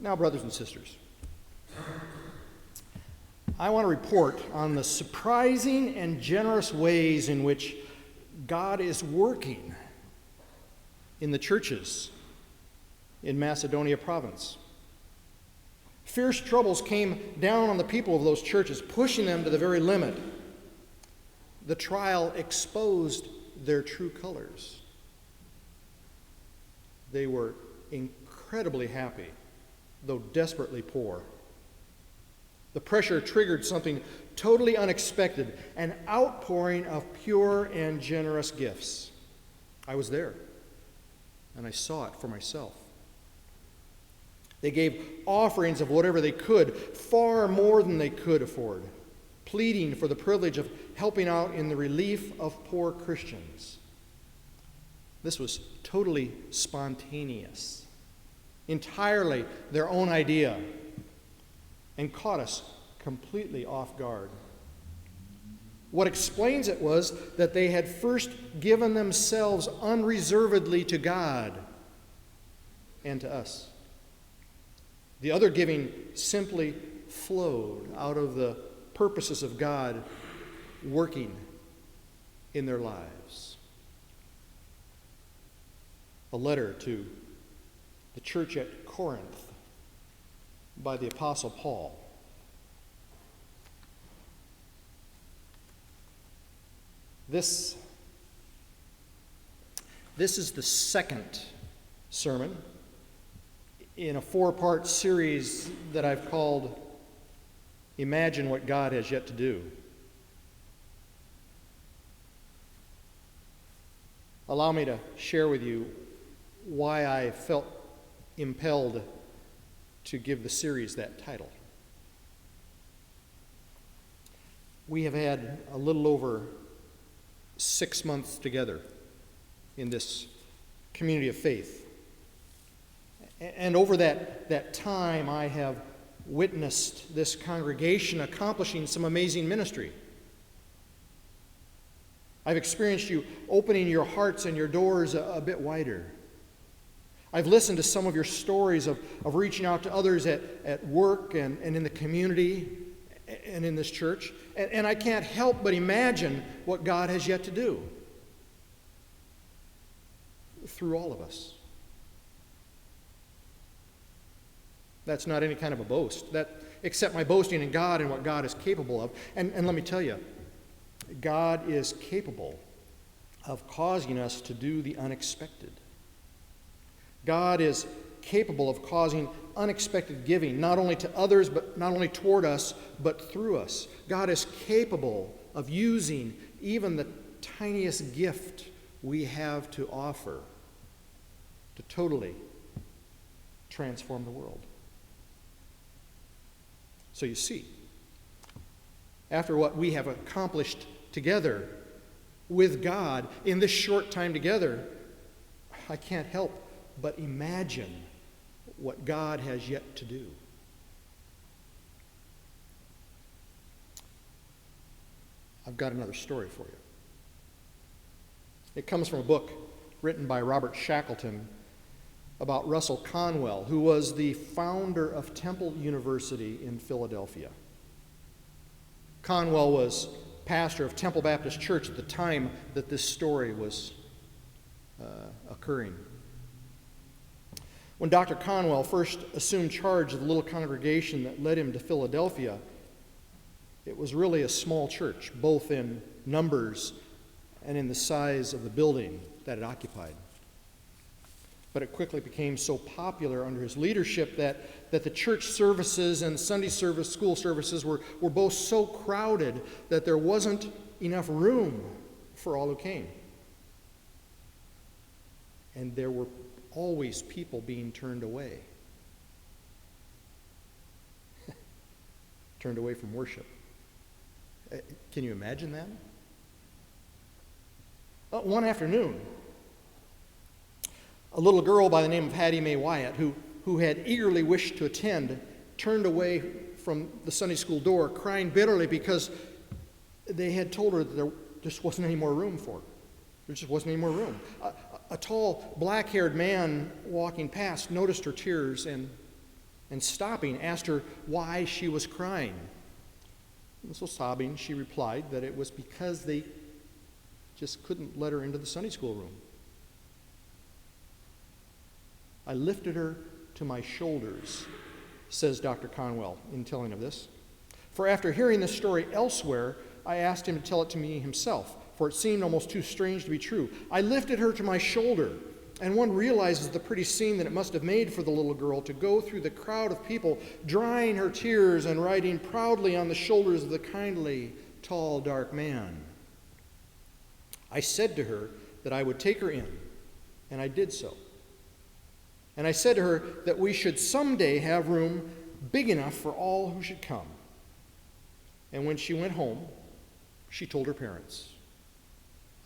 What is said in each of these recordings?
Now, brothers and sisters, I want to report on the surprising and generous ways in which God is working in the churches in Macedonia province. Fierce troubles came down on the people of those churches, pushing them to the very limit. The trial exposed their true colors. They were incredibly happy, though desperately poor. The pressure triggered something totally unexpected, an outpouring of pure and generous gifts. I was there, and I saw it for myself. They gave offerings of whatever they could, far more than they could afford, pleading for the privilege of helping out in the relief of poor Christians. This was totally spontaneous, entirely their own idea, and caught us completely off guard. What explains it was that they had first given themselves unreservedly to God and to us. The other giving simply flowed out of the purposes of God working in their lives. A letter to the church at Corinth by the Apostle Paul. This is the second sermon in a 4-part series that I've called Imagine What God Has Yet to Do. Allow me to share with you why I felt impelled to give the series that title. We have had a little over 6 months together in this community of faith. And over that time, I have witnessed this congregation accomplishing some amazing ministry. I've experienced you opening your hearts and your doors a bit wider. I've listened to some of your stories of reaching out to others at work and in the community and in this church. And I can't help but imagine what God has yet to do through all of us. That's not any kind of a boast, except my boasting in God and what God is capable of. And let me tell you, God is capable of causing us to do the unexpected. God is capable of causing unexpected giving, not only to others, but not only toward us, but through us. God is capable of using even the tiniest gift we have to offer to totally transform the world. So you see, after what we have accomplished together with God in this short time together, I can't help but imagine what God has yet to do. I've got another story for you. It comes from a book written by Robert Shackleton about Russell Conwell, who was the founder of Temple University in Philadelphia. Conwell was pastor of Temple Baptist Church at the time that this story was occurring. When Dr. Conwell first assumed charge of the little congregation that led him to Philadelphia, it was really a small church, both in numbers and in the size of the building that it occupied. But it quickly became so popular under his leadership that the church services and Sunday service, school services were both so crowded that there wasn't enough room for all who came. And there were always people being turned away. Turned away from worship. Can you imagine that? One afternoon, a little girl by the name of Hattie Mae Wyatt, who had eagerly wished to attend, turned away from the Sunday school door, crying bitterly because they had told her that there just wasn't any more room for her. There just wasn't any more room. A tall, black-haired man walking past noticed her tears and and stopping, asked her why she was crying. And so sobbing, she replied that it was because they just couldn't let her into the Sunday school room. I lifted her to my shoulders, says Dr. Conwell in telling of this. For after hearing this story elsewhere, I asked him to tell it to me himself, for it seemed almost too strange to be true. I lifted her to my shoulder, and one realizes the pretty scene that it must have made for the little girl to go through the crowd of people, drying her tears and riding proudly on the shoulders of the kindly, tall, dark man. I said to her that I would take her in, and I did so. And I said to her that we should someday have room big enough for all who should come. And when she went home, she told her parents.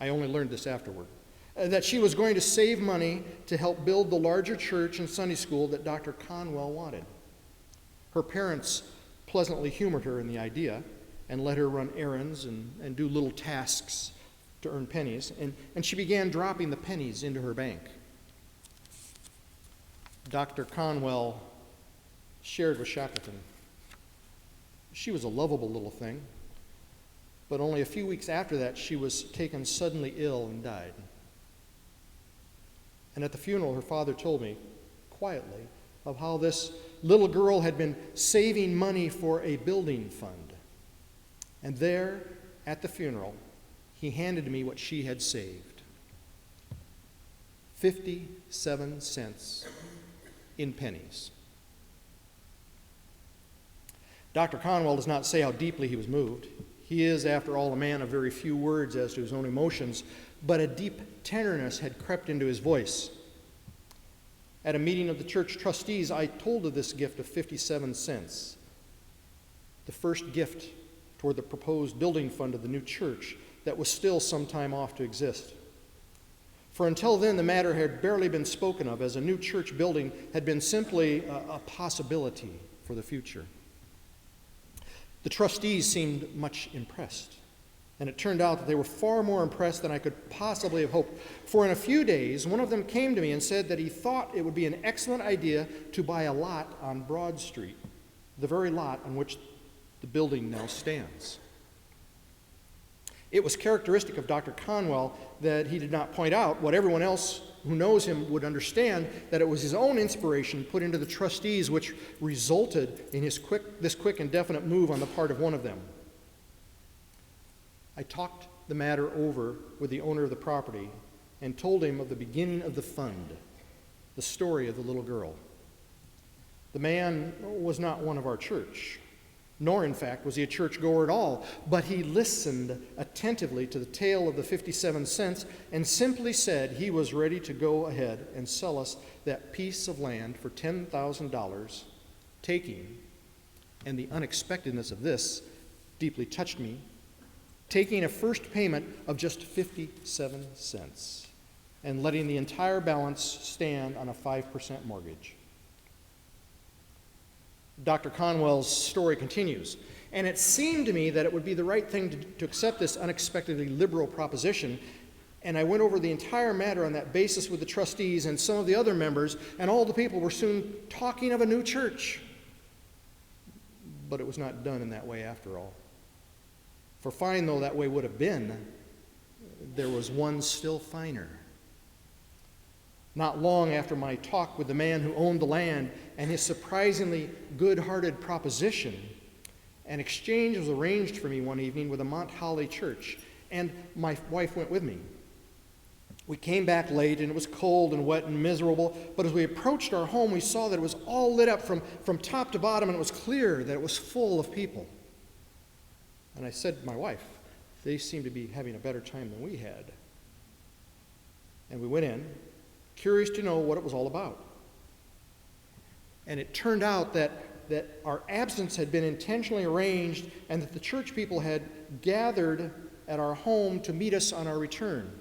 I only learned this afterward. That she was going to save money to help build the larger church and Sunday school that Dr. Conwell wanted. Her parents pleasantly humored her in the idea and let her run errands and do little tasks to earn pennies. And she began dropping the pennies into her bank. Dr. Conwell shared with Shackleton. She was a lovable little thing, but only a few weeks after that, she was taken suddenly ill and died. And at the funeral, her father told me, quietly, of how this little girl had been saving money for a building fund. And there, at the funeral, he handed me what she had saved. 57 cents in pennies. Dr. Conwell does not say how deeply he was moved. He is, after all, a man of very few words as to his own emotions, but a deep tenderness had crept into his voice. At a meeting of the church trustees, I told of this gift of 57 cents, the first gift toward the proposed building fund of the new church that was still some time off to exist. For until then, the matter had barely been spoken of, as a new church building had been simply a possibility for the future. The trustees seemed much impressed, and it turned out that they were far more impressed than I could possibly have hoped. For in a few days, one of them came to me and said that he thought it would be an excellent idea to buy a lot on Broad Street, the very lot on which the building now stands. It was characteristic of Dr. Conwell that he did not point out what everyone else who knows him would understand, that it was his own inspiration put into the trustees which resulted in this quick and definite move on the part of one of them. I talked the matter over with the owner of the property and told him of the beginning of the fund, the story of the little girl. The man was not one of our church, nor, in fact, was he a churchgoer at all, but he listened attentively to the tale of the 57 cents and simply said he was ready to go ahead and sell us that piece of land for $10,000, taking, and the unexpectedness of this deeply touched me, taking a first payment of just 57 cents and letting the entire balance stand on a 5% mortgage. Dr. Conwell's story continues, and it seemed to me that it would be the right thing to accept this unexpectedly liberal proposition, and I went over the entire matter on that basis with the trustees and some of the other members, and all the people were soon talking of a new church. But it was not done in that way after all. For fine though that way would have been, there was one still finer. Not long after my talk with the man who owned the land and his surprisingly good-hearted proposition, an exchange was arranged for me one evening with the Mount Holly Church, and my wife went with me. We came back late, and it was cold and wet and miserable, but as we approached our home, we saw that it was all lit up from top to bottom, and it was clear that it was full of people. And I said to my wife, they seem to be having a better time than we had. And we went in, curious to know what it was all about. And it turned out that our absence had been intentionally arranged and that the church people had gathered at our home to meet us on our return.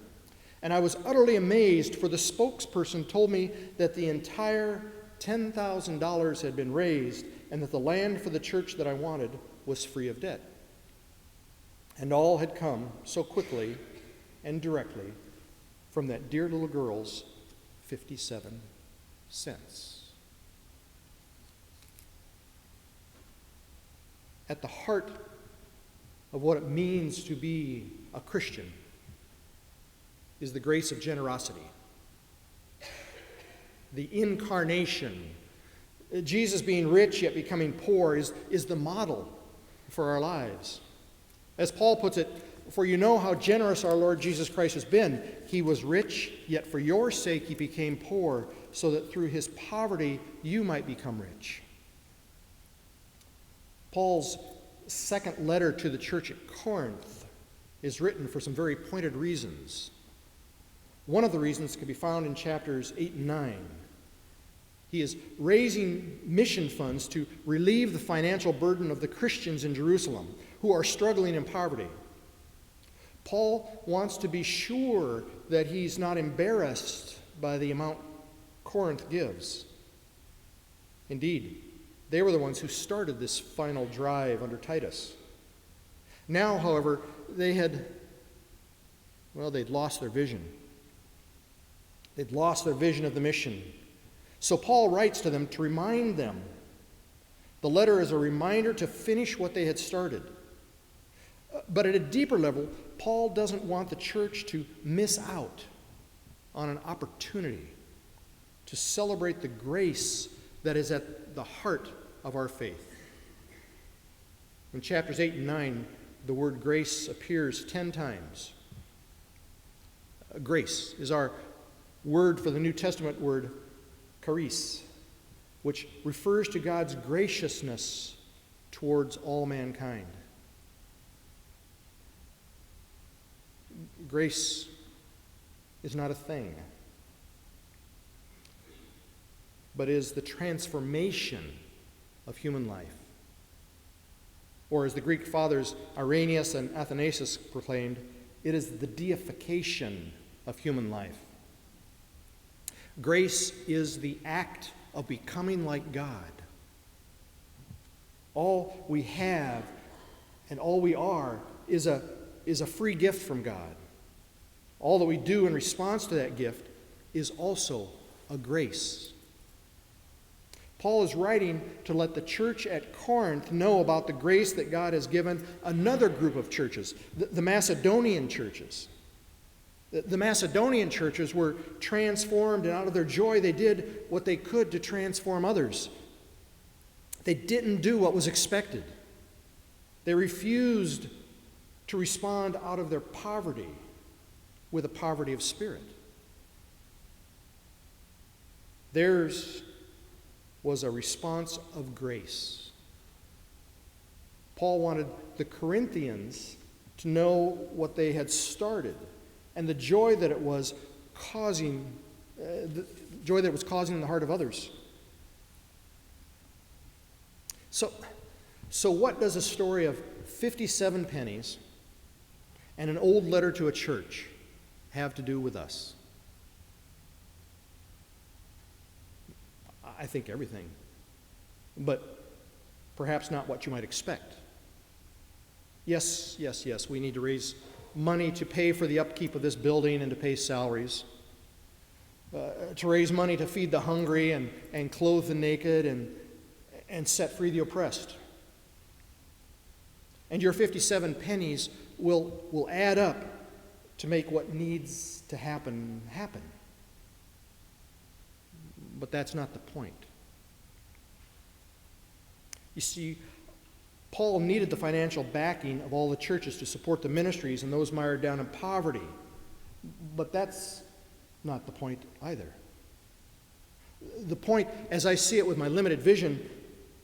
And I was utterly amazed, for the spokesperson told me that the entire $10,000 had been raised and that the land for the church that I wanted was free of debt. And all had come so quickly and directly from that dear little girl's 57 cents. At the heart of what it means to be a Christian is the grace of generosity. The incarnation, Jesus being rich yet becoming poor, is the model for our lives. As Paul puts it, "For you know how generous our Lord Jesus Christ has been. He was rich, yet for your sake he became poor, so that through his poverty you might become rich." Paul's second letter to the church at Corinth is written for some very pointed reasons. One of the reasons can be found in chapters 8 and 9. He is raising mission funds to relieve the financial burden of the Christians in Jerusalem who are struggling in poverty. Paul wants to be sure that he's not embarrassed by the amount Corinth gives. Indeed, they were the ones who started this final drive under Titus. Now, however, they'd lost their vision. They'd lost their vision of the mission. So Paul writes to them to remind them. The letter is a reminder to finish what they had started. But at a deeper level, Paul doesn't want the church to miss out on an opportunity to celebrate the grace that is at the heart of our faith. In chapters 8 and 9, the word grace appears 10 times. Grace is our word for the New Testament word charis, which refers to God's graciousness towards all mankind. Grace is not a thing, but is the transformation of human life. Or as the Greek fathers Irenaeus and Athanasius proclaimed, it is the deification of human life. Grace is the act of becoming like God. All we have and all we are is a free gift from God. All that we do in response to that gift is also a grace. Paul is writing to let the church at Corinth know about the grace that God has given another group of churches, the Macedonian churches. The Macedonian churches were transformed, and out of their joy they did what they could to transform others. They didn't do what was expected. They refused to respond out of their poverty with a poverty of spirit. Theirs was a response of grace. Paul wanted the Corinthians to know what they had started and the joy that it was causing, in the heart of others. So what does a story of 57 pennies and an old letter to a church have to do with us? I think everything, but perhaps not what you might expect. Yes, we need to raise money to pay for the upkeep of this building and to pay salaries, to raise money to feed the hungry and clothe the naked and set free the oppressed. And your 57 pennies will add up to make what needs to happen. But that's not the point. You see, Paul needed the financial backing of all the churches to support the ministries and those mired down in poverty. But that's not the point either. The point, as I see it with my limited vision,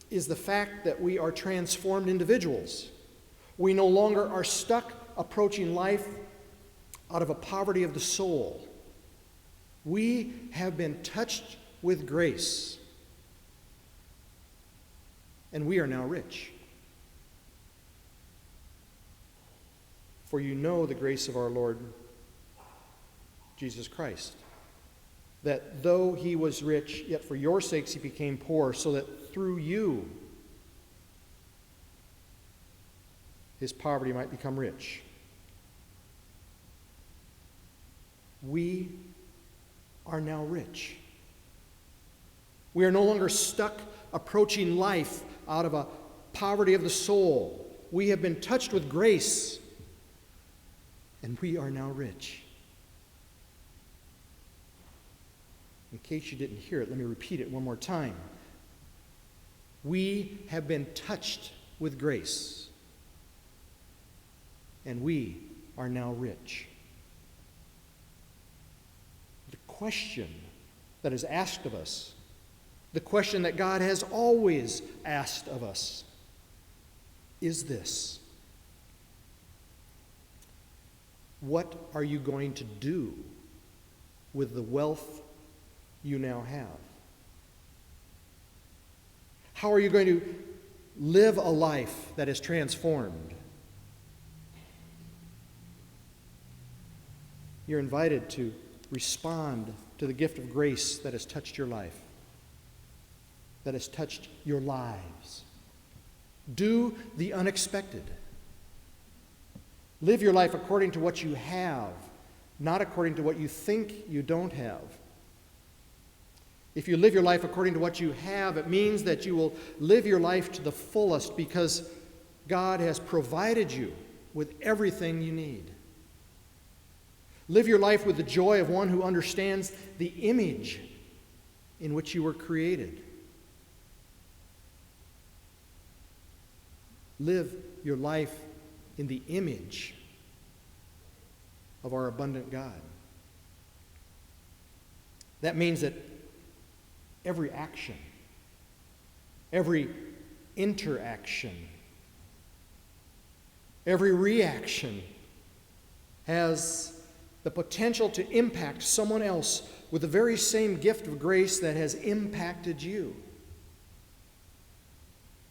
is the fact that we are transformed individuals. We no longer are stuck approaching life out of a poverty of the soul. We have been touched with grace, and we are now rich. For you know the grace of our Lord Jesus Christ, that though he was rich, yet for your sakes he became poor, so that through you his poverty might become rich. We are now rich. We are no longer stuck approaching life out of a poverty of the soul. We have been touched with grace, and we are now rich. In case you didn't hear it, let me repeat it one more time. We have been touched with grace, and we are now rich. The question that is asked of us, the question that God has always asked of us, is this: what are you going to do with the wealth you now have? How are you going to live a life that is transformed? You're invited to respond to the gift of grace that has touched your life, that has touched your lives. Do the unexpected. Live your life according to what you have, not according to what you think you don't have. If you live your life according to what you have, it means that you will live your life to the fullest because God has provided you with everything you need. Live your life with the joy of one who understands the image in which you were created. Live your life in the image of our abundant God. That means that every action, every interaction, every reaction has the potential to impact someone else with the very same gift of grace that has impacted you.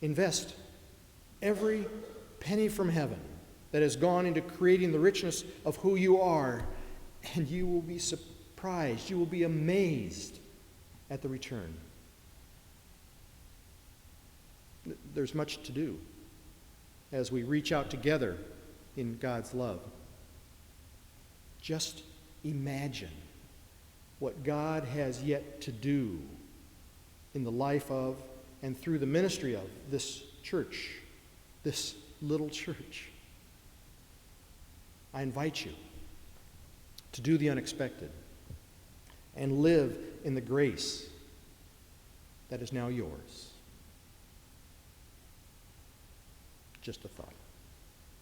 Invest every penny from heaven that has gone into creating the richness of who you are, and you will be surprised, you will be amazed at the return. There's much to do as we reach out together in God's love. Just imagine what God has yet to do in the life of and through the ministry of this church, this little church. I invite you to do the unexpected and live in the grace that is now yours. Just a thought.